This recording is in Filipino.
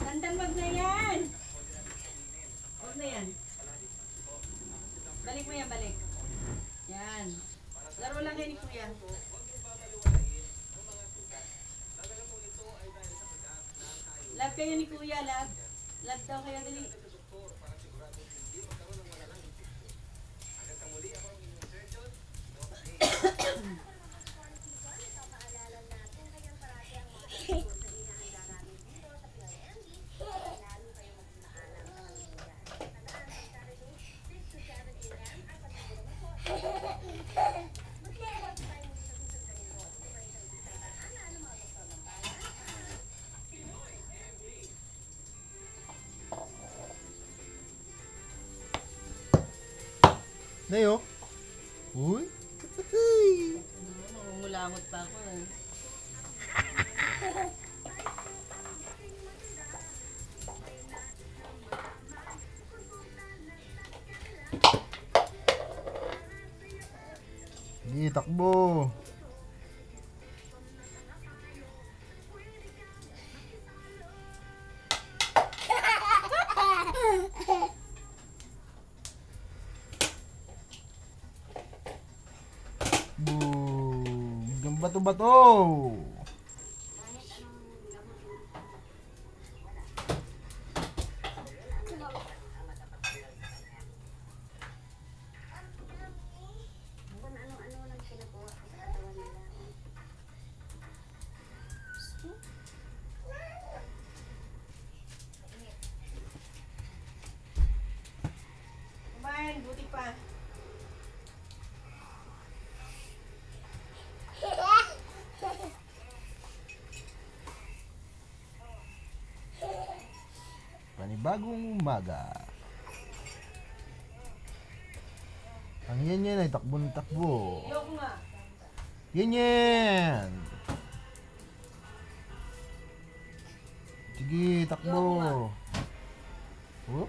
Tandan, wag na yan. Wag na yan. Balik mo yan, balik. Yan. Laro lang yan ni Kuya. Love kayo ni Kuya, love. Love daw kayo, dali. Nayo. Uy. Nangungulangot pa ako eh. Sige, takbo. Boom. Hanggang bato-bato. Kumain, buti pa. Panibagong umaga. Ang yan ay takbo ng takbo. Ayoko nga. Yan. Sige, takbo. Oh.